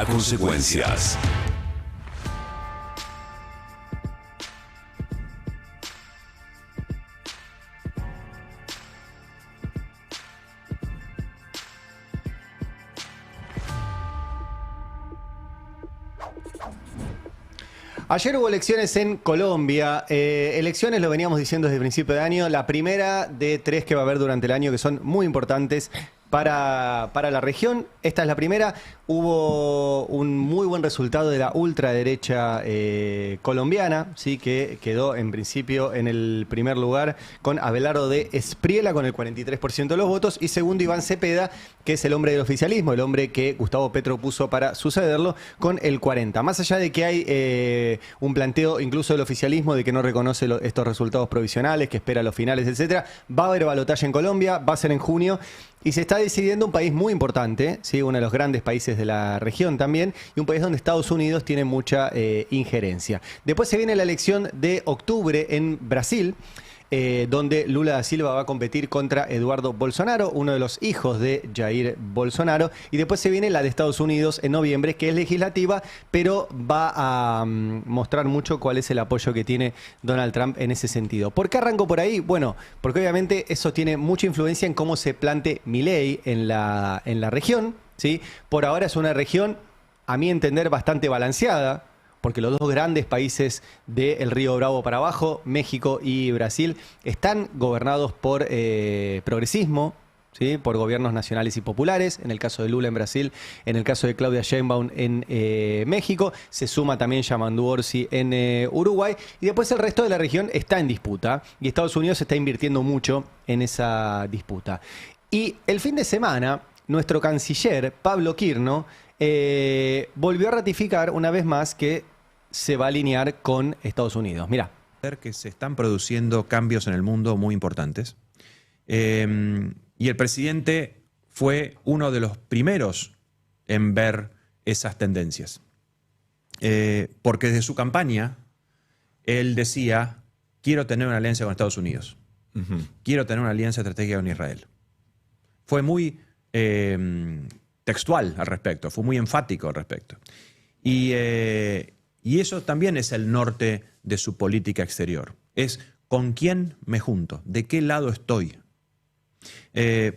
habrá consecuencias. Ayer hubo elecciones en Colombia. Elecciones, lo veníamos diciendo desde el principio de año, la primera de 3 que va a haber durante el año que son muy importantes para la región. Esta es la primera. Hubo un muy buen resultado de la ultraderecha colombiana, ¿sí? Que quedó en principio en el primer lugar con Abelardo de Espriella con el 43% de los votos y segundo Iván Cepeda, que es el hombre del oficialismo, el hombre que Gustavo Petro puso para sucederlo, con el 40%. Más allá de que hay un planteo incluso del oficialismo de que no reconoce estos resultados provisionales, que espera los finales, etcétera, va a haber balotaje en Colombia, va a ser en junio. Y se está decidiendo un país muy importante, ¿sí? Uno de los grandes países de la región también, y un país donde Estados Unidos tiene mucha injerencia. Después se viene la elección de octubre en Brasil, donde Lula da Silva va a competir contra Eduardo Bolsonaro, uno de los hijos de Jair Bolsonaro. Y después se viene la de Estados Unidos en noviembre, que es legislativa, pero va a mostrar mucho cuál es el apoyo que tiene Donald Trump en ese sentido. ¿Por qué arranco por ahí? Bueno, porque obviamente eso tiene mucha influencia en cómo se plante Milei en la región, ¿sí? Por ahora es una región, a mi entender, bastante balanceada, porque los dos grandes países del Río Bravo para abajo, México y Brasil, están gobernados por progresismo, ¿sí? Por gobiernos nacionales y populares, en el caso de Lula en Brasil, en el caso de Claudia Sheinbaum en México, se suma también Yamandu Orsi en Uruguay, y después el resto de la región está en disputa, y Estados Unidos está invirtiendo mucho en esa disputa. Y el fin de semana, nuestro canciller, Pablo Quirno, volvió a ratificar una vez más que se va a alinear con Estados Unidos. Mirá. Que se están produciendo cambios en el mundo muy importantes. Y el presidente fue uno de los primeros en ver esas tendencias. Porque desde su campaña, él decía, quiero tener una alianza con Estados Unidos. Quiero tener una alianza estratégica con Israel. Fue muy textual al respecto, fue muy enfático al respecto. Y eso también es el norte de su política exterior. Es con quién me junto, de qué lado estoy.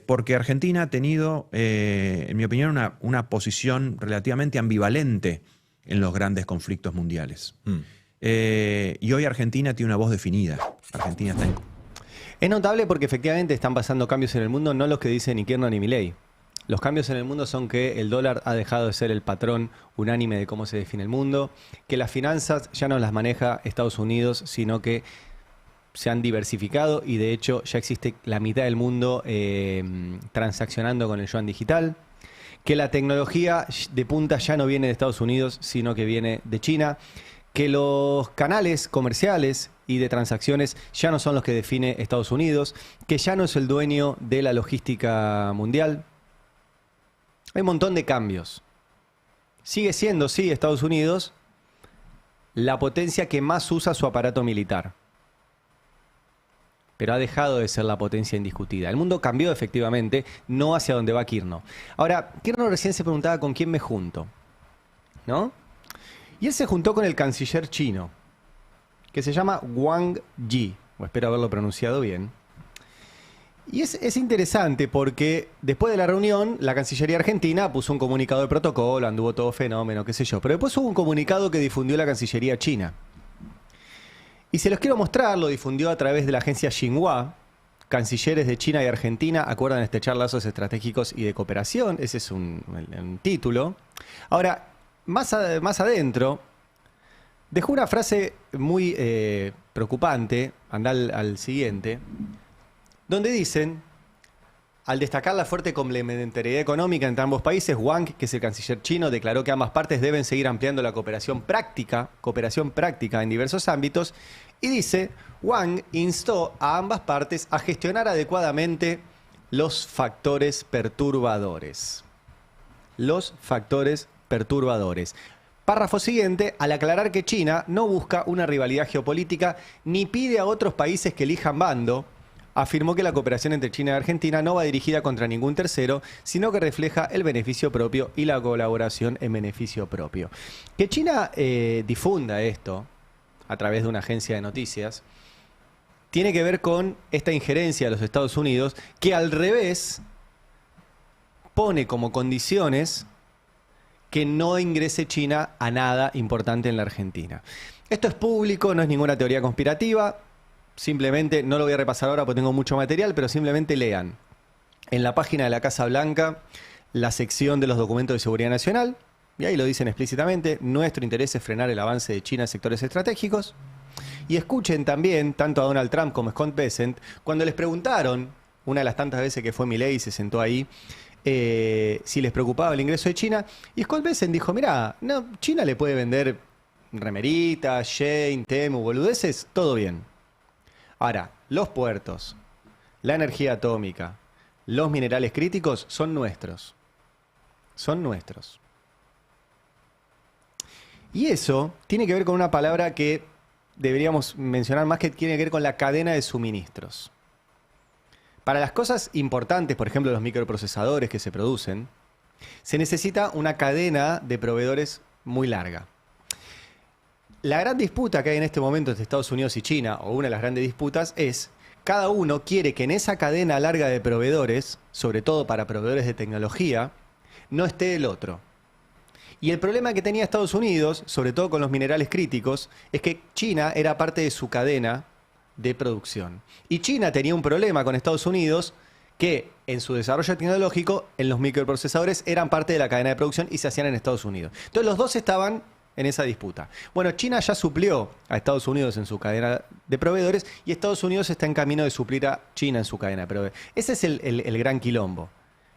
Porque Argentina ha tenido, en mi opinión, una posición relativamente ambivalente en los grandes conflictos mundiales. Y hoy Argentina tiene una voz definida. Argentina está en... Es notable porque efectivamente están pasando cambios en el mundo, no los que dice ni Kirchner ni Milei. Los cambios en el mundo son que el dólar ha dejado de ser el patrón unánime de cómo se define el mundo, que las finanzas ya no las maneja Estados Unidos, sino que se han diversificado y de hecho ya existe la mitad del mundo transaccionando con el yuan digital, que la tecnología de punta ya no viene de Estados Unidos, sino que viene de China, que los canales comerciales y de transacciones ya no son los que define Estados Unidos, que ya no es el dueño de la logística mundial. Hay un montón de cambios. Sigue siendo, sí, Estados Unidos la potencia que más usa su aparato militar. Pero ha dejado de ser la potencia indiscutida. El mundo cambió efectivamente, no hacia donde va Quirno. Ahora, Quirno recién se preguntaba con quién me junto, ¿no? Y él se juntó con el canciller chino, que se llama Wang Yi, o espero haberlo pronunciado bien. Y es interesante porque después de la reunión, la Cancillería Argentina puso un comunicado de protocolo, anduvo todo fenómeno, qué sé yo. Pero después hubo un comunicado que difundió la Cancillería China. Y se los quiero mostrar, lo difundió a través de la agencia Xinhua. Cancilleres de China y Argentina acuerdan estrechar lazos estratégicos y de cooperación. Ese es un título. Ahora, más adentro, dejó una frase muy preocupante, anda al siguiente, donde dicen, al destacar la fuerte complementariedad económica entre ambos países, Wang, que es el canciller chino, declaró que ambas partes deben seguir ampliando la cooperación práctica en diversos ámbitos, y dice, Wang instó a ambas partes a gestionar adecuadamente los factores perturbadores. Los factores perturbadores. Párrafo siguiente, al aclarar que China no busca una rivalidad geopolítica ni pide a otros países que elijan bando, afirmó que la cooperación entre China y Argentina no va dirigida contra ningún tercero, sino que refleja el beneficio propio y la colaboración en beneficio propio. Que China difunda esto a través de una agencia de noticias tiene que ver con esta injerencia de los Estados Unidos, que al revés pone como condiciones que no ingrese China a nada importante en la Argentina. Esto es público, no es ninguna teoría conspirativa, simplemente, no lo voy a repasar ahora porque tengo mucho material, pero simplemente lean en la página de la Casa Blanca la sección de los documentos de seguridad nacional, y ahí lo dicen explícitamente: nuestro interés es frenar el avance de China en sectores estratégicos. Y escuchen también, tanto a Donald Trump como a Scott Bessent, cuando les preguntaron, una de las tantas veces que fue Milei y se sentó ahí, si les preocupaba el ingreso de China, y Scott Bessent dijo: mirá, no, China le puede vender remeritas, Shein, Temu, boludeces, todo bien. Ahora, los puertos, la energía atómica, los minerales críticos son nuestros. Son nuestros. Y eso tiene que ver con una palabra que deberíamos mencionar más, que tiene que ver con la cadena de suministros. Para las cosas importantes, por ejemplo, los microprocesadores que se producen, se necesita una cadena de proveedores muy larga. La gran disputa que hay en este momento entre Estados Unidos y China, o una de las grandes disputas, es cada uno quiere que en esa cadena larga de proveedores, sobre todo para proveedores de tecnología, no esté el otro. Y el problema que tenía Estados Unidos, sobre todo con los minerales críticos, es que China era parte de su cadena de producción. Y China tenía un problema con Estados Unidos, que en su desarrollo tecnológico, en los microprocesadores eran parte de la cadena de producción y se hacían en Estados Unidos. Entonces los dos estaban en esa disputa. Bueno, China ya suplió a Estados Unidos en su cadena de proveedores y Estados Unidos está en camino de suplir a China en su cadena de proveedores. Ese es el gran quilombo.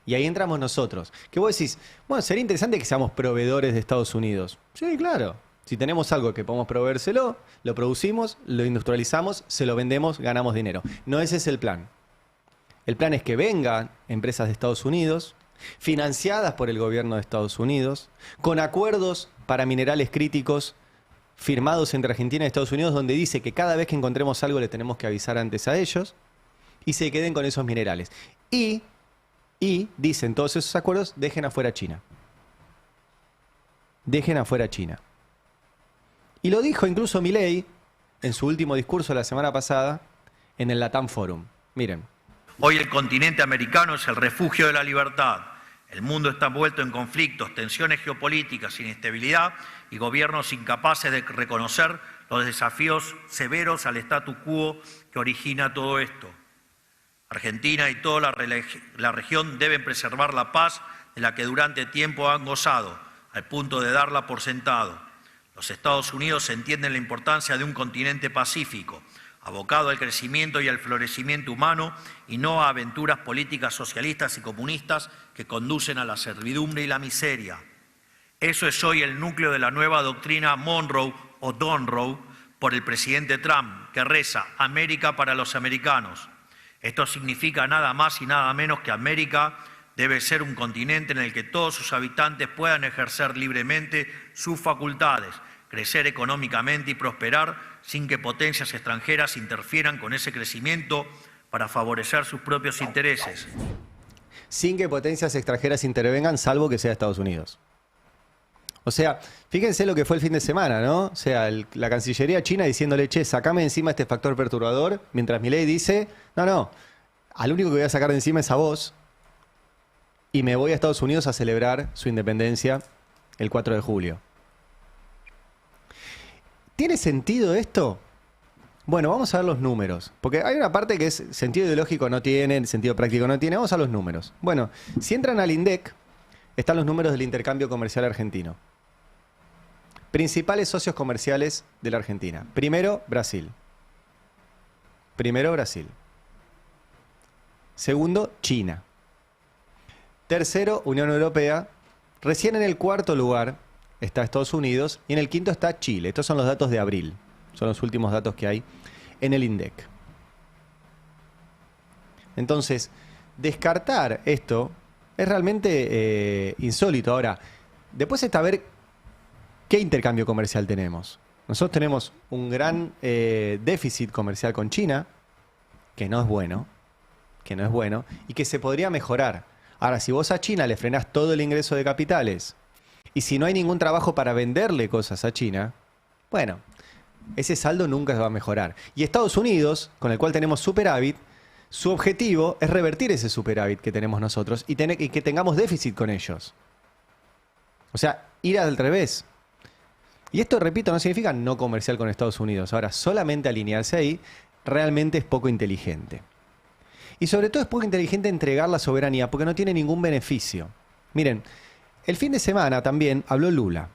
Y ahí entramos nosotros. Que vos decís, bueno, sería interesante que seamos proveedores de Estados Unidos. Sí, claro. Si tenemos algo que podemos proveérselo, lo producimos, lo industrializamos, se lo vendemos, ganamos dinero. No, ese es el plan. El plan es que vengan empresas de Estados Unidos, financiadas por el gobierno de Estados Unidos, con acuerdos para minerales críticos firmados entre Argentina y Estados Unidos, donde dice que cada vez que encontremos algo le tenemos que avisar antes a ellos, y se queden con esos minerales. Y dicen todos esos acuerdos, dejen afuera a China. Dejen afuera a China. Y lo dijo incluso Milei en su último discurso la semana pasada en el Latam Forum. Miren. Hoy el continente americano es el refugio de la libertad. El mundo está envuelto en conflictos, tensiones geopolíticas, inestabilidad y gobiernos incapaces de reconocer los desafíos severos al statu quo que origina todo esto. Argentina y toda la región deben preservar la paz de la que durante tiempo han gozado, al punto de darla por sentado. Los Estados Unidos entienden la importancia de un continente pacífico, abocado al crecimiento y al florecimiento humano y no a aventuras políticas socialistas y comunistas que conducen a la servidumbre y la miseria. Eso es hoy el núcleo de la nueva doctrina Monroe o Donroe por el presidente Trump, que reza América para los americanos. Esto significa nada más y nada menos que América debe ser un continente en el que todos sus habitantes puedan ejercer libremente sus facultades, crecer económicamente y prosperar sin que potencias extranjeras interfieran con ese crecimiento para favorecer sus propios intereses. Sin que potencias extranjeras intervengan, salvo que sea Estados Unidos. O sea, fíjense lo que fue el fin de semana, ¿no? O sea, la Cancillería china diciéndole, che, sacame encima este factor perturbador, mientras Milei dice, no, al único que voy a sacar de encima es a vos, y me voy a Estados Unidos a celebrar su independencia el 4 de julio. ¿Tiene sentido esto? Bueno, vamos a ver los números. Porque hay una parte que es sentido ideológico no tiene, sentido práctico no tiene. Vamos a los números. Bueno, si entran al INDEC, están los números del intercambio comercial argentino. Principales socios comerciales de la Argentina. Primero, Brasil. Segundo, China. Tercero, Unión Europea. Recién en el cuarto lugar está Estados Unidos y en el quinto está Chile. Estos son los datos de abril. Son los últimos datos que hay en el INDEC. Entonces, descartar esto es realmente insólito. Ahora, después está ver qué intercambio comercial tenemos. Nosotros tenemos un gran déficit comercial con China, que no es bueno. que no es bueno, y que se podría mejorar. Ahora, si vos a China le frenás todo el ingreso de capitales, y si no hay ningún trabajo para venderle cosas a China, bueno, ese saldo nunca se va a mejorar. Y Estados Unidos, con el cual tenemos superávit, su objetivo es revertir ese superávit que tenemos nosotros y que tengamos déficit con ellos. O sea, ir al revés. Y esto, repito, no significa no comercial con Estados Unidos. Ahora, solamente alinearse ahí realmente es poco inteligente. Y sobre todo es poco inteligente entregar la soberanía porque no tiene ningún beneficio. Miren, el fin de semana también habló Lula.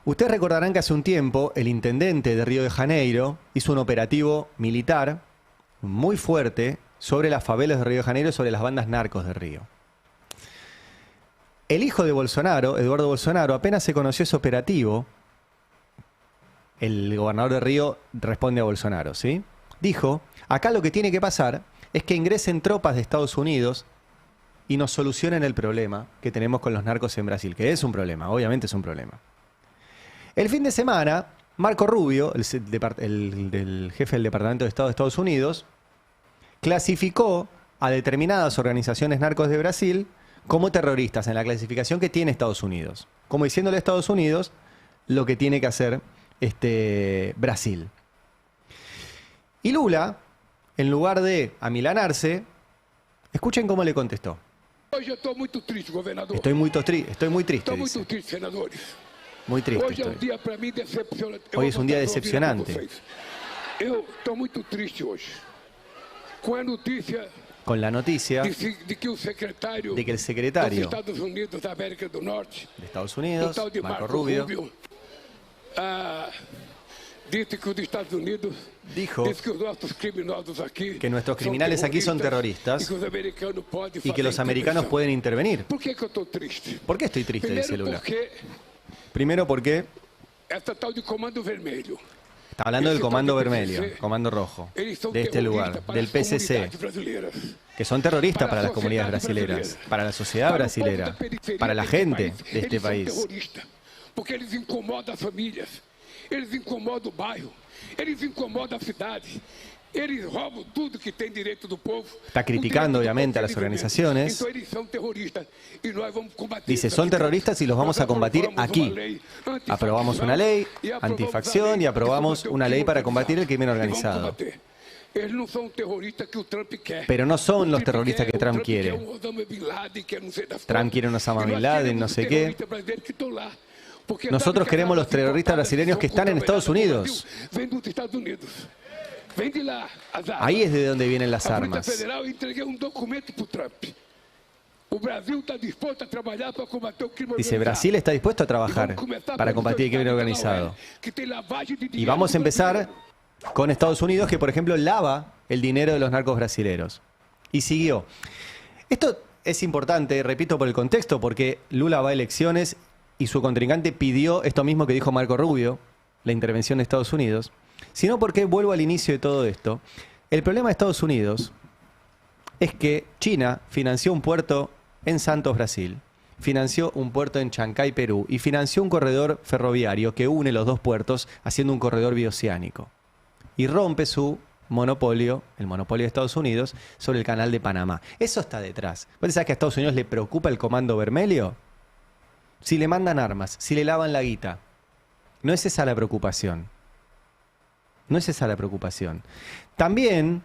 Ustedes recordarán que hace un tiempo el intendente de Río de Janeiro hizo un operativo militar muy fuerte sobre las favelas de Río de Janeiro y sobre las bandas narcos de Río. El hijo de Bolsonaro, Eduardo Bolsonaro, apenas se conoció ese operativo, el gobernador de Río responde a Bolsonaro, ¿sí? Dijo, acá lo que tiene que pasar es que ingresen tropas de Estados Unidos y nos solucionen el problema que tenemos con los narcos en Brasil, que es un problema, obviamente es un problema. El fin de semana, Marco Rubio, el jefe del Departamento de Estado de Estados Unidos, clasificó a determinadas organizaciones narcos de Brasil como terroristas en la clasificación que tiene Estados Unidos. Como diciéndole a Estados Unidos lo que tiene que hacer Brasil. Y Lula, en lugar de amilanarse, escuchen cómo le contestó. Hoy eu estou muito triste, governador. Estoy muy triste, Estou dice. muito triste, senadores. Muy triste Hoje é um estoy. dia para mim decepcionante. Hoy es un día decepcionante. Eu estou muito triste hoje. Com a notícia Con la noticia de que o secretário de que el dos secretario Estados Unidos da América do Norte, de Estados o Unidos, tal de Marco Rubio, disse que os Estados Unidos dijo diz que os nossos criminosos aqui que nuestros criminales aquí son terroristas e que os americanos podem y que fazer los americanos intervenção. pueden intervenir. Por que eu estou triste? ¿Por qué estoy triste? Dice Primeiro Lula. porque Primero porque esta tal de Comando Vermelho, está hablando del ese Comando tal de Vermelho, PCC, Comando Rojo, eles são de este lugar, terroristas para del as PCC, comunidades brasileiras. que son terroristas para las la comunidades sociedad brasileras, brasileira, para la sociedad para o povo brasilera, da periferia para la deste gente país. de este Eles são país. terroristas, porque eles incomodam as famílias, eles incomodam o bairro, eles incomodam a cidade. Eles roubam tudo que tem direito do povo. Está criticando, obviamente, a las organizaciones. Então eles são terroristas e nós vamos combater. Dice, isso son aqui terroristas y los vamos a combatir aquí. Aprobamos una ley antifacción y aprobamos una ley para combatir el crimen organizado. Eles não são terroristas que o Trump quer. Pero no son los O Trump terroristas que quer, Trump o quer quiere. Osama Bin Laden, quer não sei das Trump coisas. quiere un Osama E Bin nós Laden, queremos no os sé qué. terroristas brasileiros que estão lá. Porque Nosotros sabe que queremos as los terroristas armas brasileños que están en Estados Unidos. Vem dos Estados Unidos. Vem de lá as armas. Ahí es de donde vienen las A Polícia armas. Federal entreguei documento para o Trump. O Brasil está disposto a trabalhar para combater o crime Dice, organizado. Brasil está dispuesto a E trabajar vamos começar para pelo combatir el crimen seu organizado. estado, que tem lavagem de Y dinheiro vamos a empezar brasileiro. con Estados Unidos, que por ejemplo lava el dinero de los narcos brasileros. Y siguió. Esto es importante, repito, por el contexto, porque Lula va a elecciones y su contrincante pidió esto mismo que dijo Marco Rubio, la intervención de Estados Unidos, sino porque, vuelvo al inicio de todo esto, el problema de Estados Unidos es que China financió un puerto en Santos, Brasil, financió un puerto en Chancay, Perú, y financió un corredor ferroviario que une los dos puertos haciendo un corredor bioceánico. Y rompe su monopolio, el monopolio de Estados Unidos, sobre el canal de Panamá. Eso está detrás. ¿Vos sabés que a Estados Unidos le preocupa el Comando Vermelho? Si le mandan armas, si le lavan la guita. No es esa la preocupación. No es esa la preocupación. También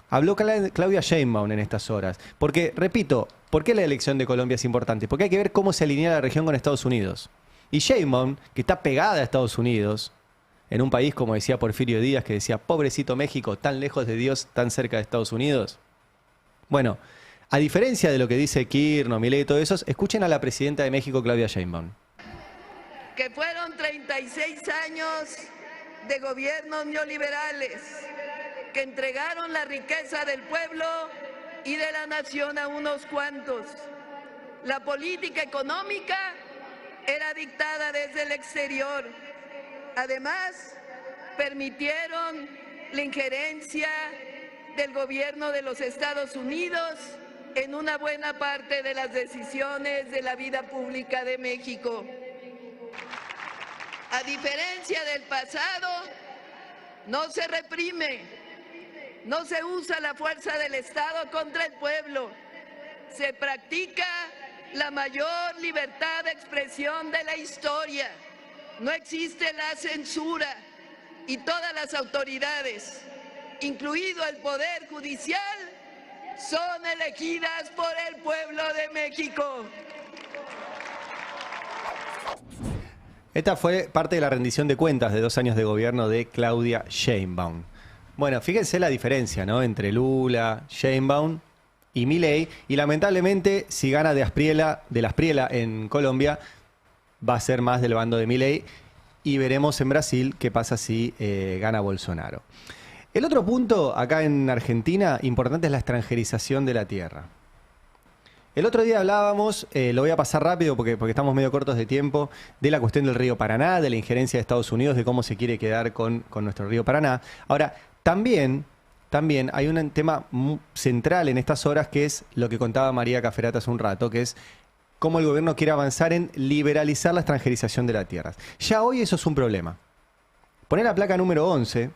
habló Claudia Sheinbaum en estas horas. Porque, repito, ¿por qué la elección de Colombia es importante? Porque hay que ver cómo se alinea la región con Estados Unidos. Y Sheinbaum, que está pegada a Estados Unidos, en un país, como decía Porfirio Díaz, que decía, pobrecito México, tan lejos de Dios, tan cerca de Estados Unidos. Bueno, a diferencia de lo que dice Kirchner, Milei y todo eso, escuchen a la presidenta de México, Claudia Sheinbaum. Que fueron 36 años de gobiernos neoliberales que entregaron la riqueza del pueblo y de la nación a unos cuantos. La política económica era dictada desde el exterior. Además, permitieron la injerencia del gobierno de los Estados Unidos en una buena parte de las decisiones de la vida pública de México. A diferencia del pasado, no se reprime, No se usa la fuerza del Estado contra el pueblo. Se practica la mayor libertad de expresión de la historia. No existe la censura y todas las autoridades, incluido el Poder Judicial, son elegidas por el pueblo de México. Esta fue parte de la rendición de cuentas de 2 años de gobierno de Claudia Sheinbaum. Bueno, fíjense la diferencia, ¿no?, entre Lula, Sheinbaum y Milei. Y lamentablemente, si gana de la Aspriela en Colombia, va a ser más del bando de Milei. Y veremos en Brasil qué pasa si gana Bolsonaro. El otro punto acá en Argentina importante es la extranjerización de la tierra. El otro día hablábamos, lo voy a pasar rápido porque estamos medio cortos de tiempo, de la cuestión del río Paraná, de la injerencia de Estados Unidos, de cómo se quiere quedar con nuestro río Paraná. Ahora, también hay un tema central en estas horas que es lo que contaba María Caferata hace un rato, que es cómo el gobierno quiere avanzar en liberalizar la extranjerización de las tierras. Ya hoy eso es un problema. Poné la placa número 11,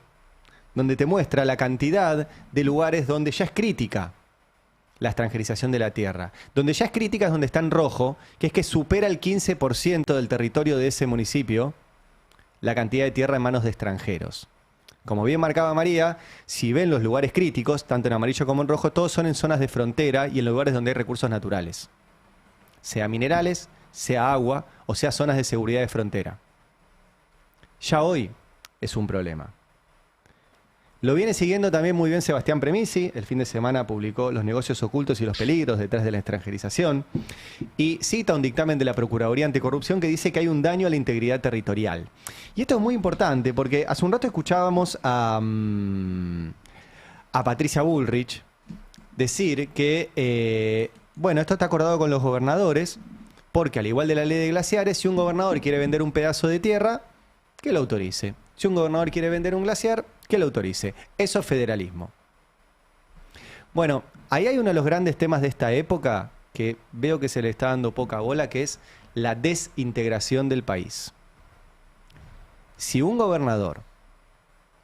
donde te muestra la cantidad de lugares donde ya es crítica la extranjerización de la tierra. Donde ya es crítica es donde está en rojo, que es que supera el 15% del territorio de ese municipio la cantidad de tierra en manos de extranjeros. Como bien marcaba María, si ven los lugares críticos, tanto en amarillo como en rojo, todos son en zonas de frontera y en lugares donde hay recursos naturales. Sea minerales, sea agua o sea zonas de seguridad de frontera. Ya hoy es un problema. Lo viene siguiendo también muy bien Sebastián Premisi. El fin de semana publicó Los negocios ocultos y los peligros detrás de la extranjerización. Y cita un dictamen de la Procuraduría Anticorrupción que dice que hay un daño a la integridad territorial. Y esto es muy importante porque hace un rato escuchábamos a Patricia Bullrich decir que, bueno, esto está acordado con los gobernadores porque al igual de la ley de glaciares, si un gobernador quiere vender un pedazo de tierra, que lo autorice. Si un gobernador quiere vender un glaciar, que lo autorice. Eso es federalismo. Bueno, ahí hay uno de los grandes temas de esta época que veo que se le está dando poca bola, que es la desintegración del país. Si un gobernador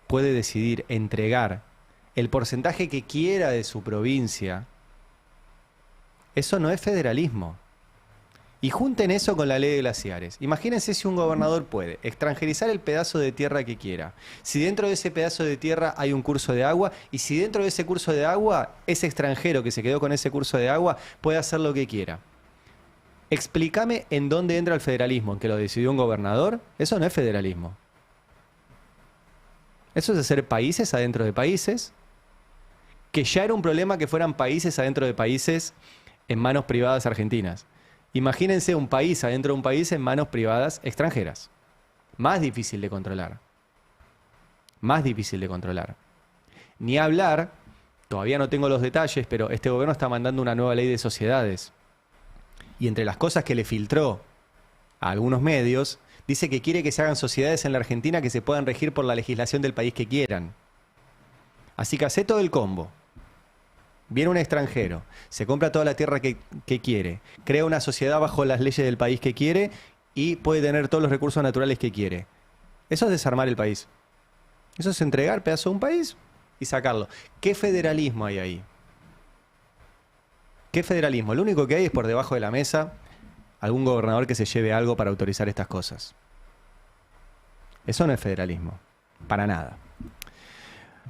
puede decidir entregar el porcentaje que quiera de su provincia, eso no es federalismo. Y junten eso con la ley de glaciares. Imagínense si un gobernador puede extranjerizar el pedazo de tierra que quiera. Si dentro de ese pedazo de tierra hay un curso de agua y si dentro de ese curso de agua, ese extranjero que se quedó con ese curso de agua puede hacer lo que quiera. Explícame en dónde entra el federalismo, en que lo decidió un gobernador. Eso no es federalismo. Eso es hacer países adentro de países, que ya era un problema que fueran países adentro de países en manos privadas argentinas. Imagínense un país adentro de un país en manos privadas extranjeras. Más difícil de controlar. Más difícil de controlar. Ni hablar, todavía no tengo los detalles, pero este gobierno está mandando una nueva ley de sociedades. Y entre las cosas que le filtró a algunos medios, dice que quiere que se hagan sociedades en la Argentina que se puedan regir por la legislación del país que quieran. Así que hace todo el combo. Viene un extranjero, se compra toda la tierra que quiere, crea una sociedad bajo las leyes del país que quiere y puede tener todos los recursos naturales que quiere. Eso es desarmar el país. Eso es entregar pedazo de un país y sacarlo. ¿Qué federalismo hay ahí? ¿Qué federalismo? Lo único que hay es por debajo de la mesa algún gobernador que se lleve algo para autorizar estas cosas. Eso no es federalismo. Para nada.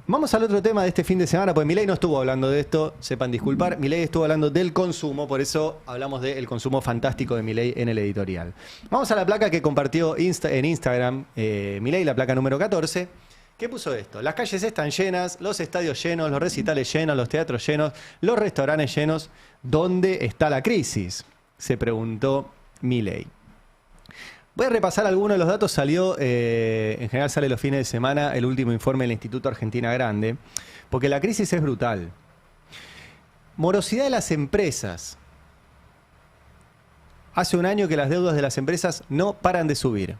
Vamos al otro tema de este fin de semana, porque Milei no estuvo hablando de esto, sepan disculpar. Milei estuvo hablando del consumo, por eso hablamos del consumo fantástico de Milei en el editorial. Vamos a la placa que compartió en Instagram Milei, la placa número 14. ¿Qué puso esto? Las calles están llenas, los estadios llenos, los recitales llenos, los teatros llenos, los restaurantes llenos. ¿Dónde está la crisis?, se preguntó Milei. Voy a repasar algunos de los datos. Salió, en general sale los fines de semana, el último informe del Instituto Argentina Grande, porque la crisis es brutal. Morosidad de las empresas. Hace un año que las deudas de las empresas no paran de subir.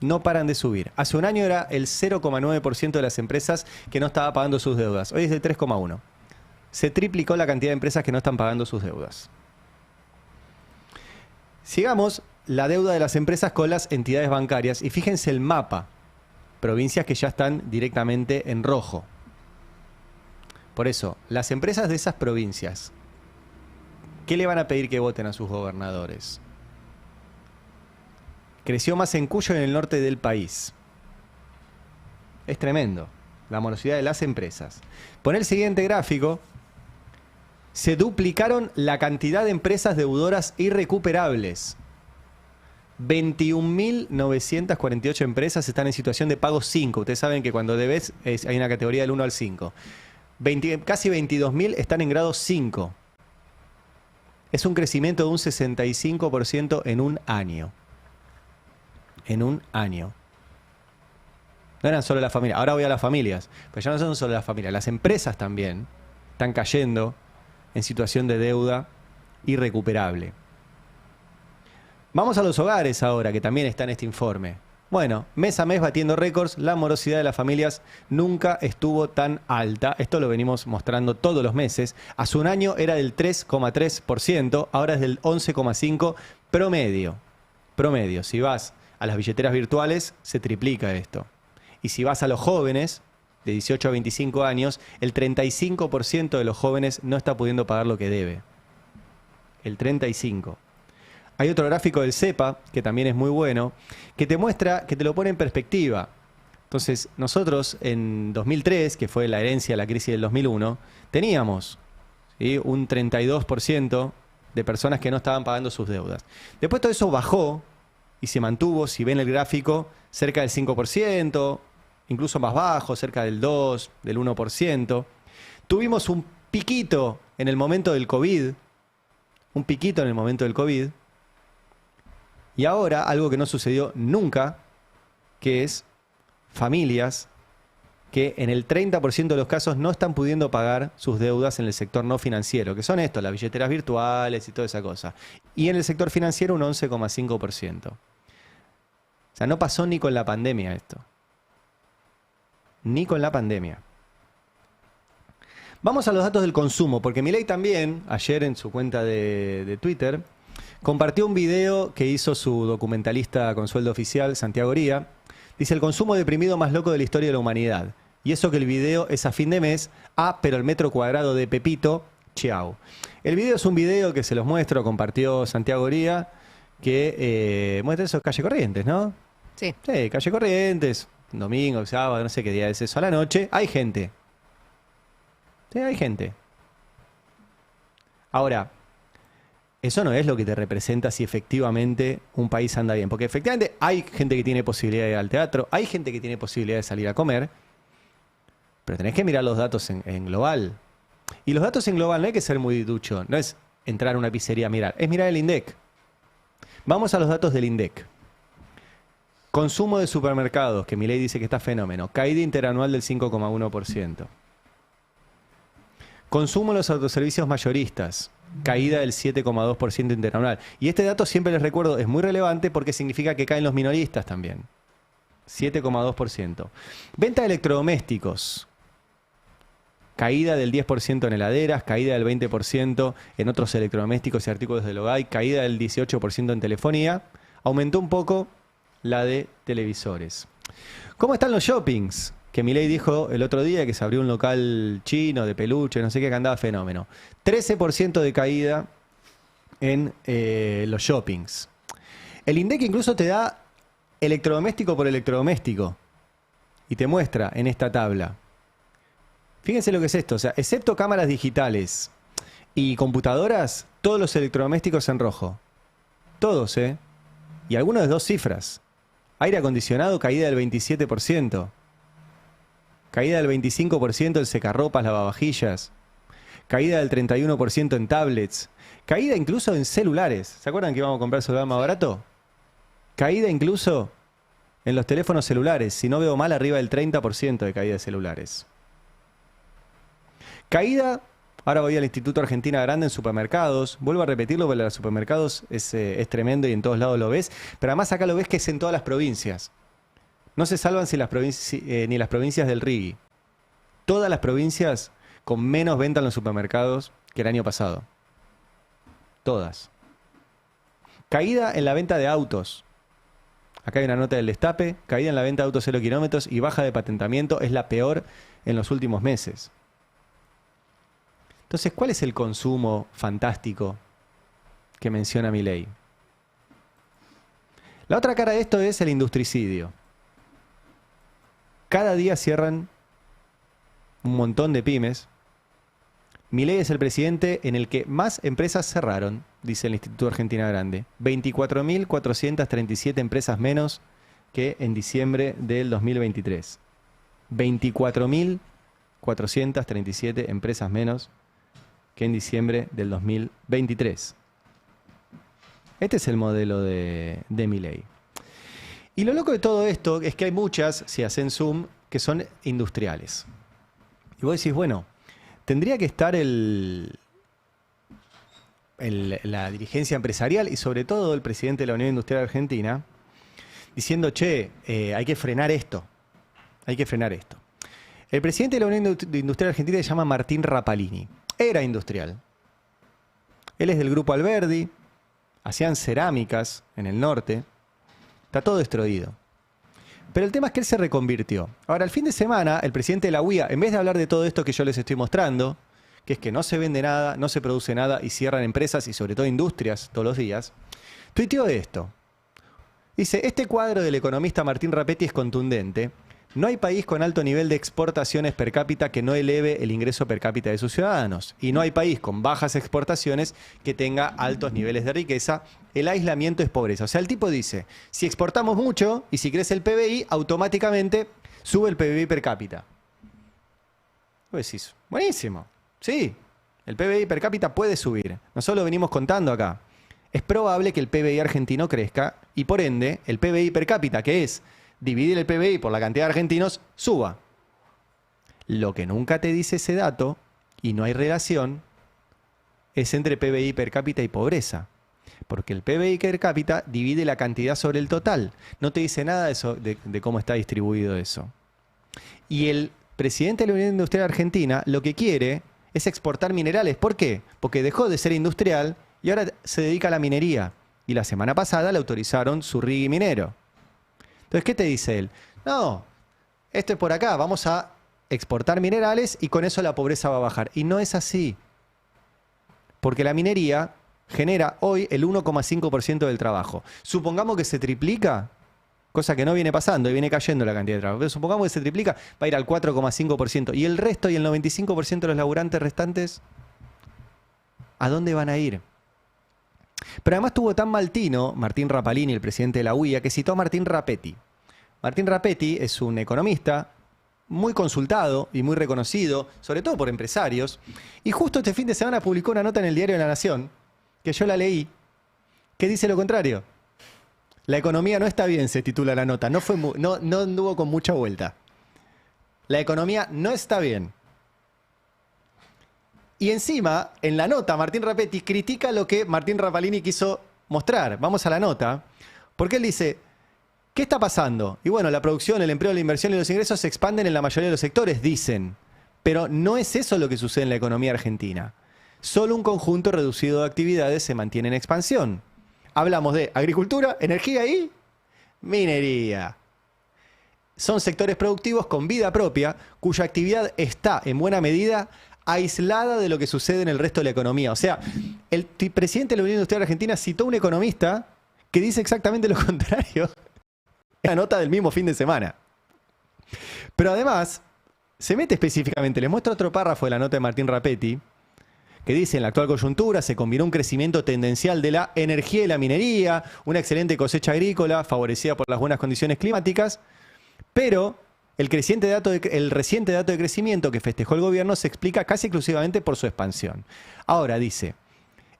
No paran de subir. Hace un año era el 0,9% de las empresas que no estaba pagando sus deudas. Hoy es de 3,1%. Se triplicó la cantidad de empresas que no están pagando sus deudas. Sigamos. La deuda de las empresas con las entidades bancarias. Y fíjense el mapa. Provincias que ya están directamente en rojo. Por eso, las empresas de esas provincias, ¿qué le van a pedir que voten a sus gobernadores? Creció más en Cuyo y en el norte del país. Es tremendo la morosidad de las empresas. Pon el siguiente gráfico. Se duplicaron la cantidad de empresas deudoras irrecuperables. 21.948 empresas están en situación de pago 5. Ustedes saben que cuando debes hay una categoría del 1 al 5. Casi 22.000 están en grado 5. Es un crecimiento de un 65% en un año. En un año. No eran solo las familias. Ahora voy a las familias. Pero ya no son solo las familias. Las empresas también están cayendo en situación de deuda irrecuperable. Vamos a los hogares ahora, que también está en este informe. Bueno, mes a mes batiendo récords, la morosidad de las familias nunca estuvo tan alta. Esto lo venimos mostrando todos los meses. Hace un año era del 3,3%, ahora es del 11,5% promedio. Promedio. Si vas a las billeteras virtuales, se triplica esto. Y si vas a los jóvenes, de 18 a 25 años, el 35% de los jóvenes no está pudiendo pagar lo que debe. El 35%. Hay otro gráfico del CEPA, que también es muy bueno, que te muestra, que te lo pone en perspectiva. Entonces, nosotros en 2003, que fue la herencia de la crisis del 2001, teníamos, ¿sí?, un 32% de personas que no estaban pagando sus deudas. Después todo eso bajó y se mantuvo, si ven el gráfico, cerca del 5%, incluso más bajo, cerca del 2%, del 1%. Tuvimos un piquito en el momento del COVID, y ahora algo que no sucedió nunca, que es familias que en el 30% de los casos no están pudiendo pagar sus deudas en el sector no financiero, que son estos, las billeteras virtuales y toda esa cosa. Y en el sector financiero un 11,5%. O sea, no pasó ni con la pandemia esto. Ni con la pandemia. Vamos a los datos del consumo, porque Milei también, ayer en su cuenta de Twitter, compartió un video que hizo su documentalista con sueldo oficial, Santiago Oría. Dice: el consumo deprimido más loco de la historia de la humanidad. Y eso que el video es a fin de mes. Pero el metro cuadrado de Pepito, chau. El video es un video que se los muestro, compartió Santiago Oría, que muestra eso, Calle Corrientes, ¿no? Sí. Sí, Calle Corrientes, domingo, sábado, no sé qué día es eso, a la noche, hay gente. Sí, hay gente. Ahora, eso no es lo que te representa si efectivamente un país anda bien. Porque efectivamente hay gente que tiene posibilidad de ir al teatro, hay gente que tiene posibilidad de salir a comer, pero tenés que mirar los datos en global. Y los datos en global no hay que ser muy ducho, no es entrar a una pizzería a mirar, es mirar el INDEC. Vamos a los datos del INDEC. Consumo de supermercados, que Milei dice que está fenómeno, caída interanual del 5,1%. Consumo en los autoservicios mayoristas, caída del 7,2% interanual. Y este dato, siempre les recuerdo, es muy relevante porque significa que caen los minoristas también. 7,2%. Venta de electrodomésticos, caída del 10% en heladeras, caída del 20% en otros electrodomésticos y artículos del hogar, caída del 18% en telefonía. Aumentó un poco la de televisores. ¿Cómo están los shoppings? Que Milei dijo el otro día que se abrió un local chino de peluche, no sé qué, que andaba fenómeno. 13% de caída en los shoppings. El INDEC incluso te da electrodoméstico por electrodoméstico y te muestra en esta tabla. Fíjense lo que es esto, o sea, excepto cámaras digitales y computadoras, todos los electrodomésticos en rojo. Todos, ¿eh? Y algunos de 2 cifras. Aire acondicionado, caída del 27%. Caída del 25% en secarropas, lavavajillas. Caída del 31% en tablets. Caída incluso en celulares. ¿Se acuerdan que íbamos a comprar celular más barato? Caída incluso en los teléfonos celulares. Si no veo mal, arriba del 30% de caída de celulares. Caída, ahora voy al Instituto Argentina Grande en supermercados. Vuelvo a repetirlo porque los supermercados es tremendo y en todos lados lo ves. Pero además acá lo ves que es en todas las provincias. No se salvan ni las provincias del RIGI. Todas las provincias con menos venta en los supermercados que el año pasado. Todas. Caída en la venta de autos. Acá hay una nota del Destape. Caída en la venta de autos 0 kilómetros y baja de patentamiento es la peor en los últimos meses. Entonces, ¿cuál es el consumo fantástico que menciona Milei? La otra cara de esto es el industricidio. Cada día cierran un montón de pymes. Milei es el presidente en el que más empresas cerraron, dice el Instituto Argentina Grande. 24.437 empresas menos que en diciembre del 2023. 24.437 empresas menos que en diciembre del 2023. Este es el modelo de Milei. Y lo loco de todo esto es que hay muchas, si hacen zoom, que son industriales. Y vos decís, bueno, tendría que estar la dirigencia empresarial y sobre todo el presidente de la Unión Industrial Argentina diciendo, che, hay que frenar esto. Hay que frenar esto. El presidente de la Unión Industrial Argentina se llama Martín Rapalini. Era industrial. Él es del grupo Alberdi. Hacían cerámicas en el norte. Está todo destruido. Pero el tema es que él se reconvirtió. Ahora, el fin de semana, el presidente de la UIA, en vez de hablar de todo esto que yo les estoy mostrando, que es que no se vende nada, no se produce nada y cierran empresas y sobre todo industrias todos los días, tuiteó esto. Dice, este cuadro del economista Martín Rapetti es contundente. No hay país con alto nivel de exportaciones per cápita que no eleve el ingreso per cápita de sus ciudadanos. Y no hay país con bajas exportaciones que tenga altos niveles de riqueza. El aislamiento es pobreza. O sea, el tipo dice, si exportamos mucho y si crece el PBI, automáticamente sube el PBI per cápita. Vos decís, buenísimo. Sí, el PBI per cápita puede subir. Nosotros lo venimos contando acá. Es probable que el PBI argentino crezca y por ende el PBI per cápita, que es dividir el PBI por la cantidad de argentinos, suba. Lo que nunca te dice ese dato, y no hay relación, es entre PBI per cápita y pobreza. Porque el PBI per cápita divide la cantidad sobre el total. No te dice nada de cómo está distribuido eso. Y el presidente de la Unión Industrial Argentina lo que quiere es exportar minerales. ¿Por qué? Porque dejó de ser industrial y ahora se dedica a la minería. Y la semana pasada le autorizaron su rigui minero. Entonces, ¿qué te dice él? No, esto es por acá, vamos a exportar minerales y con eso la pobreza va a bajar. Y no es así. Porque la minería genera hoy el 1,5% del trabajo. Supongamos que se triplica, cosa que no viene pasando y viene cayendo la cantidad de trabajo. Pero supongamos que se triplica, va a ir al 4,5%. Y el resto y el 95% de los laburantes restantes, ¿a dónde van a ir? Pero además tuvo tan mal tino Martín Rapalini, el presidente de la UIA, que citó a Martín Rapetti. Martín Rapetti es un economista muy consultado y muy reconocido, sobre todo por empresarios. Y justo este fin de semana publicó una nota en el diario de La Nación, que yo la leí, que dice lo contrario. La economía no está bien, se titula la nota. No anduvo con mucha vuelta. La economía no está bien. Y encima, en la nota, Martín Rapetti critica lo que Martín Rapalini quiso mostrar. Vamos a la nota. Porque él dice, ¿qué está pasando? Y bueno, la producción, el empleo, la inversión y los ingresos se expanden en la mayoría de los sectores, dicen. Pero no es eso lo que sucede en la economía argentina. Solo un conjunto reducido de actividades se mantiene en expansión. Hablamos de agricultura, energía y minería. Son sectores productivos con vida propia, cuya actividad está en buena medida aislada de lo que sucede en el resto de la economía. O sea, el presidente de la Unión Industrial Argentina citó a un economista que dice exactamente lo contrario en la nota del mismo fin de semana. Pero además, se mete específicamente, les muestro otro párrafo de la nota de Martín Rapetti, que dice, en la actual coyuntura se combinó un crecimiento tendencial de la energía y la minería, una excelente cosecha agrícola favorecida por las buenas condiciones climáticas, pero el reciente dato de crecimiento que festejó el gobierno se explica casi exclusivamente por su expansión. Ahora dice,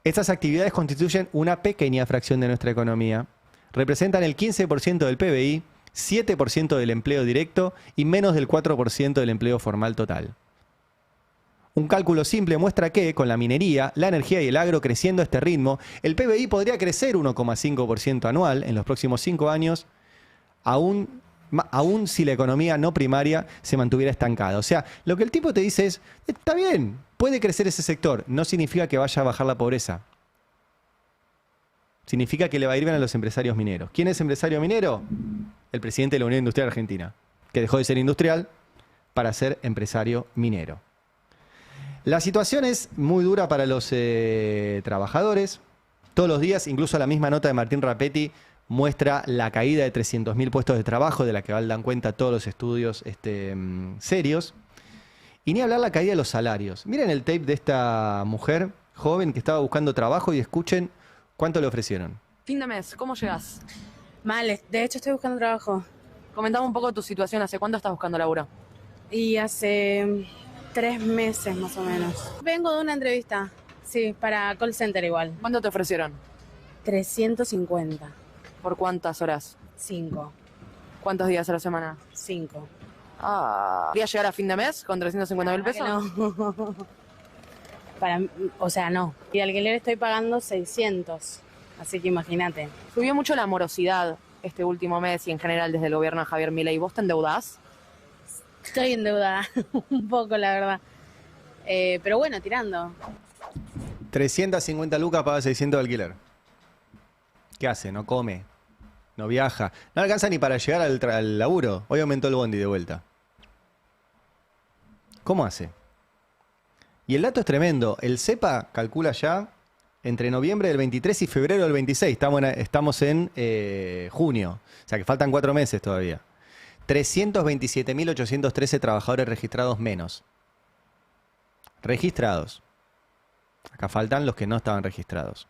estas actividades constituyen una pequeña fracción de nuestra economía, representan el 15% del PBI, 7% del empleo directo y menos del 4% del empleo formal total. Un cálculo simple muestra que, con la minería, la energía y el agro creciendo a este ritmo, el PBI podría crecer 1,5% anual en los próximos 5 años, aún si la economía no primaria se mantuviera estancada. O sea, lo que el tipo te dice es, está bien, puede crecer ese sector, no significa que vaya a bajar la pobreza. Significa que le va a ir bien a los empresarios mineros. ¿Quién es empresario minero? El presidente de la Unión Industrial Argentina, que dejó de ser industrial para ser empresario minero. La situación es muy dura para los trabajadores. Todos los días, incluso la misma nota de Martín Rapetti muestra la caída de 300.000 puestos de trabajo, de la que dan cuenta todos los estudios serios. Y ni hablar la caída de los salarios. Miren el tape de esta mujer joven que estaba buscando trabajo y escuchen cuánto le ofrecieron. Fin de mes, ¿cómo llegas? Mal, de hecho estoy buscando trabajo. Comentame un poco tu situación, ¿hace cuánto estás buscando laburo? Y hace 3 meses más o menos. Vengo de una entrevista, sí, para call center igual. ¿Cuánto te ofrecieron? 350. ¿Por cuántas horas? 5. ¿Cuántos días a la semana? 5. ¿Querías llegar a fin de mes con 350.000 pesos? No. O sea, no. Y de alquiler estoy pagando 600. Así que imagínate. Subió mucho la morosidad este último mes y en general desde el gobierno de Javier Milei. ¿Vos te endeudás? Estoy endeudada, un poco la verdad. Pero bueno, tirando. 350 lucas paga 600 de alquiler. ¿Qué hace? No come, no viaja. No alcanza ni para llegar al laburo. Hoy aumentó el bondi de vuelta. ¿Cómo hace? Y el dato es tremendo. El CEPA calcula ya entre noviembre del 23 y febrero del 26. Estamos en junio. O sea que faltan 4 meses todavía. 327.813 trabajadores registrados menos. Registrados. Acá faltan los que no estaban registrados.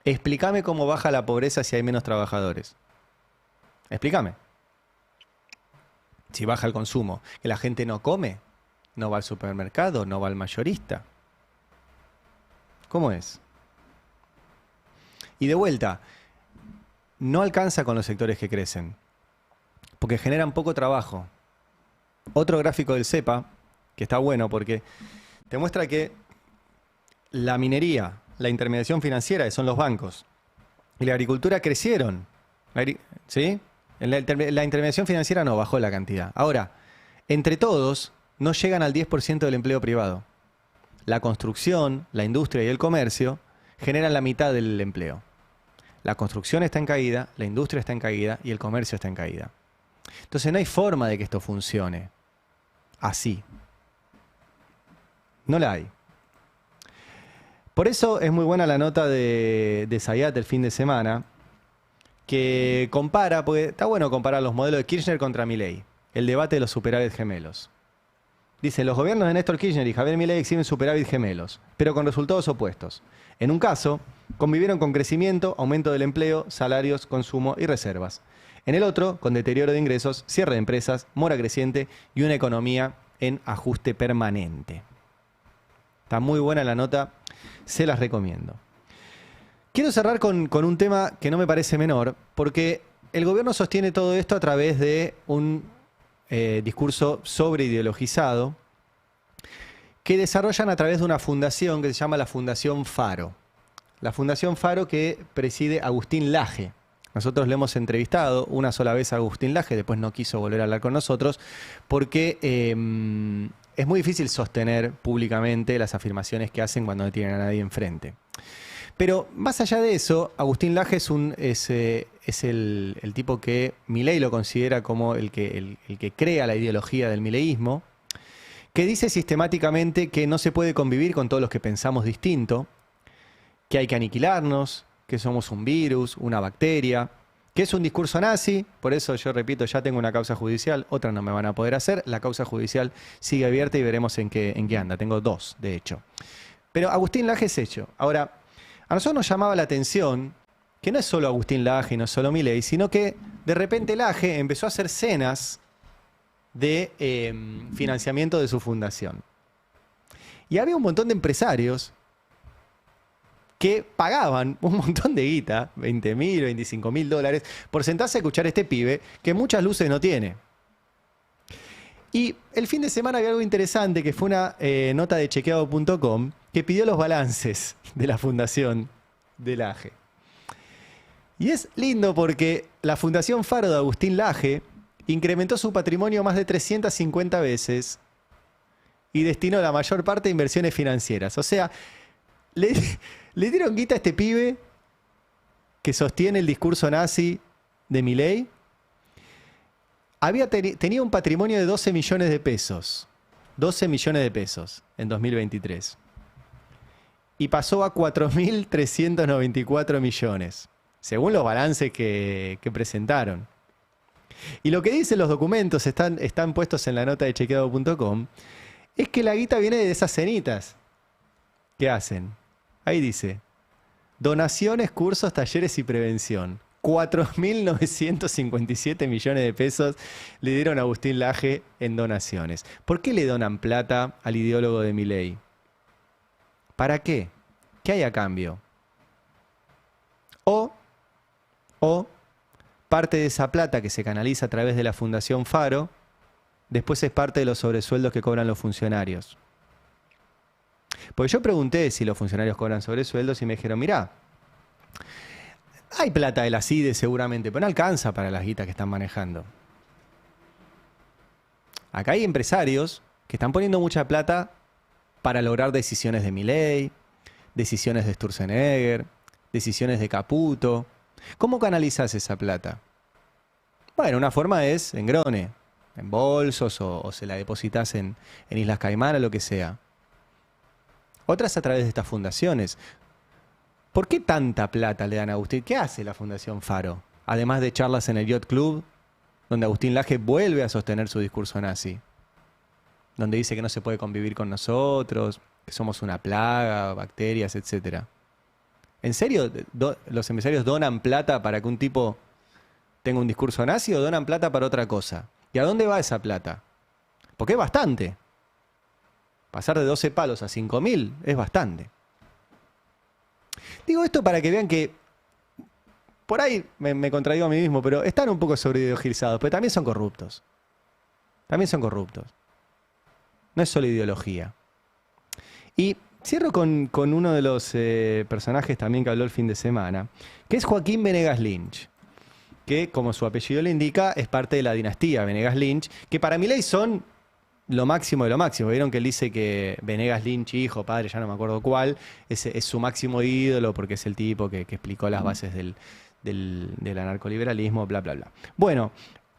Explícame cómo baja la pobreza si hay menos trabajadores. Explícame. Si baja el consumo, que la gente no come, no va al supermercado, no va al mayorista. ¿Cómo es? Y de vuelta, no alcanza con los sectores que crecen, porque generan poco trabajo. Otro gráfico del CEPA, que está bueno porque te muestra que la minería, la intermediación financiera, que son los bancos, y la agricultura crecieron. ¿Sí? La intermediación financiera no, bajó la cantidad. Ahora, entre todos, no llegan al 10% del empleo privado. La construcción, la industria y el comercio generan la mitad del empleo. La construcción está en caída, la industria está en caída y el comercio está en caída. Entonces no hay forma de que esto funcione así. No la hay. Por eso es muy buena la nota de Zayat el fin de semana, que compara, porque está bueno comparar los modelos de Kirchner contra Milei, el debate de los superávit gemelos. Dice, los gobiernos de Néstor Kirchner y Javier Milei exhiben superávit gemelos, pero con resultados opuestos. En un caso, convivieron con crecimiento, aumento del empleo, salarios, consumo y reservas. En el otro, con deterioro de ingresos, cierre de empresas, mora creciente y una economía en ajuste permanente. Está muy buena la nota, se las recomiendo. Quiero cerrar con un tema que no me parece menor, porque el gobierno sostiene todo esto a través de un discurso sobreideologizado que desarrollan a través de una fundación que se llama la Fundación Faro. La Fundación Faro que preside Agustín Laje. Nosotros le hemos entrevistado una sola vez a Agustín Laje, después no quiso volver a hablar con nosotros, porque es muy difícil sostener públicamente las afirmaciones que hacen cuando no tienen a nadie enfrente. Pero más allá de eso, Agustín Laje es el tipo que Milei lo considera como el que crea la ideología del mileísmo, que dice sistemáticamente que no se puede convivir con todos los que pensamos distinto, que hay que aniquilarnos, que somos un virus, una bacteria, que es un discurso nazi. Por eso yo repito, ya tengo una causa judicial, otra no me van a poder hacer. La causa judicial sigue abierta y veremos en qué anda. Tengo 2, de hecho. Pero Agustín Laje es hecho. Ahora, a nosotros nos llamaba la atención que no es solo Agustín Laje y no es solo Milei, sino que de repente Laje empezó a hacer cenas de financiamiento de su fundación. Y había un montón de empresarios que pagaban un montón de guita, 20.000, 25.000 dólares, por sentarse a escuchar a este pibe que muchas luces no tiene. Y el fin de semana había algo interesante, que fue una nota de chequeado.com que pidió los balances de la fundación de Laje. Y es lindo porque la Fundación Faro de Agustín Laje incrementó su patrimonio más de 350 veces y destinó la mayor parte a inversiones financieras. O sea, le dieron guita a este pibe que sostiene el discurso nazi de Milei. Tenía un patrimonio de 12 millones de pesos. 12 millones de pesos en 2023. Y pasó a 4.394 millones, según los balances que presentaron. Y lo que dicen los documentos, están puestos en la nota de chequeado.com, es que la guita viene de esas cenitas. ¿Qué hacen? Ahí dice, donaciones, cursos, talleres y prevención. 4.957 millones de pesos le dieron a Agustín Laje en donaciones. ¿Por qué le donan plata al ideólogo de Milei? ¿Para qué? ¿Qué hay a cambio? O parte de esa plata que se canaliza a través de la Fundación Faro, después es parte de los sobresueldos que cobran los funcionarios. Porque yo pregunté si los funcionarios cobran sobresueldos y me dijeron, mirá, hay plata de la CIDE seguramente, pero no alcanza para las guitas que están manejando. Acá hay empresarios que están poniendo mucha plata para lograr decisiones de Milei, decisiones de Sturzenegger, decisiones de Caputo. ¿Cómo canalizas esa plata? Bueno, una forma es en grone, en bolsos o se la depositas en Islas Caimán o lo que sea. Otras a través de estas fundaciones. ¿Por qué tanta plata le dan a Agustín? ¿Qué hace la Fundación Faro? Además de charlas en el Yacht Club, donde Agustín Laje vuelve a sostener su discurso nazi. Donde dice que no se puede convivir con nosotros, que somos una plaga, bacterias, etc. ¿En serio los empresarios donan plata para que un tipo tenga un discurso nazi o donan plata para otra cosa? ¿Y a dónde va esa plata? Porque es bastante. Pasar de 12 palos a 5.000 es bastante. Digo esto para que vean que, por ahí me contradigo a mí mismo, pero están un poco sobreideologizados, pero también son corruptos. También son corruptos. No es solo ideología. Y cierro con uno de los personajes también que habló el fin de semana, que es Joaquín Venegas Lynch, que, como su apellido le indica, es parte de la dinastía Venegas Lynch, que para Milei son lo máximo de lo máximo. Vieron que él dice que Venegas Lynch, hijo, padre, ya no me acuerdo cuál, es su máximo ídolo porque es el tipo que explicó las bases del anarcoliberalismo, bla, bla, bla. Bueno,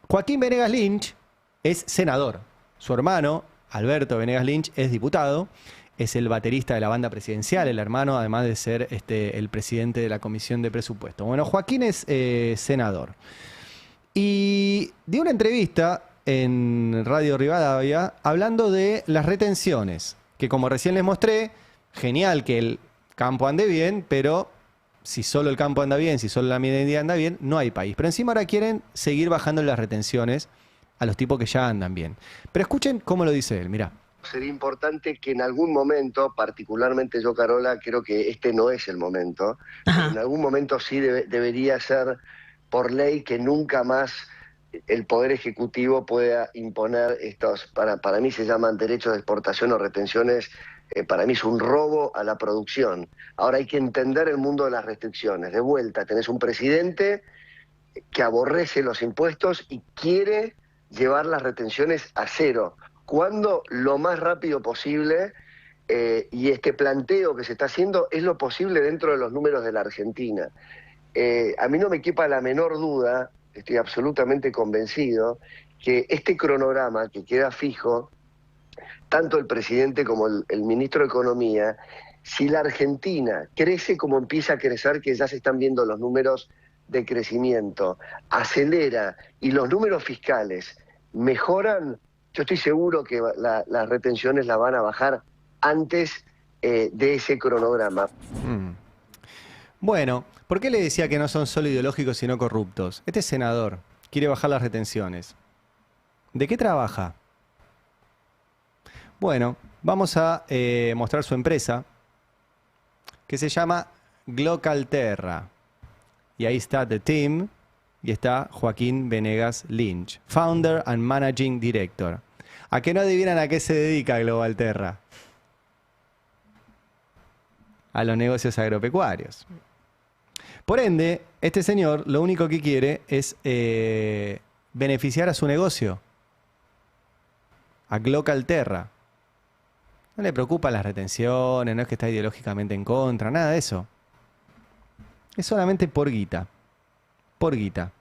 Joaquín Venegas Lynch es senador. Su hermano, Alberto Venegas Lynch, es diputado. Es el baterista de la banda presidencial, el hermano, además de ser el presidente de la Comisión de Presupuesto. Bueno, Joaquín es senador. Y dio una entrevista en Radio Rivadavia hablando de las retenciones, que como recién les mostré, genial que el campo ande bien, pero si solo el campo anda bien, si solo la minería anda bien, no hay país. Pero encima ahora quieren seguir bajando las retenciones a los tipos que ya andan bien. Pero escuchen cómo lo dice él, mirá. Sería importante que en algún momento, particularmente yo, Carola, creo que este no es el momento, pero en algún momento sí debería ser por ley que nunca más el Poder Ejecutivo pueda imponer estos, para mí se llaman derechos de exportación o retenciones, para mí es un robo a la producción. Ahora hay que entender el mundo de las restricciones. De vuelta, tenés un presidente que aborrece los impuestos y quiere llevar las retenciones a cero. Cuando lo más rápido posible, y este planteo que se está haciendo es lo posible dentro de los números de la Argentina. A mí no me quepa la menor duda, estoy absolutamente convencido, que este cronograma que queda fijo, tanto el presidente como el ministro de Economía, si la Argentina crece como empieza a crecer, que ya se están viendo los números de crecimiento, acelera y los números fiscales mejoran, yo estoy seguro que las retenciones las van a bajar antes de ese cronograma. Bueno, ¿por qué le decía que no son solo ideológicos sino corruptos? Este senador quiere bajar las retenciones. ¿De qué trabaja? Bueno, vamos a mostrar su empresa, que se llama Glocalterra. Y ahí está The Team, y está Joaquín Venegas Lynch, Founder and Managing Director. ¿A qué no adivinan a qué se dedica Glocalterra? A los negocios agropecuarios. Por ende, este señor lo único que quiere es beneficiar a su negocio, a Glocalterra. No le preocupan las retenciones, no es que está ideológicamente en contra, nada de eso. Es solamente por guita. Por guita.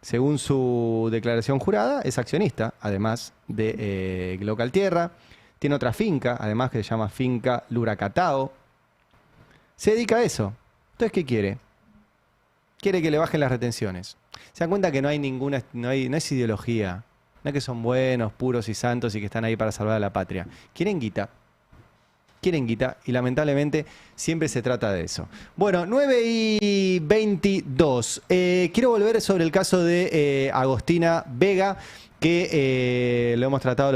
Según su declaración jurada, es accionista, además de Local Tierra. Tiene otra finca, además, que se llama Finca Luracatao. Se dedica a eso. Entonces, ¿qué quiere? Quiere que le bajen las retenciones. Se dan cuenta que no hay ninguna, no es ideología. No es que son buenos, puros y santos y que están ahí para salvar a la patria. Quieren guita. Quieren guita y lamentablemente siempre se trata de eso. Bueno, 9:22. Quiero volver sobre el caso de Agostina Vega, que lo hemos tratado a lo largo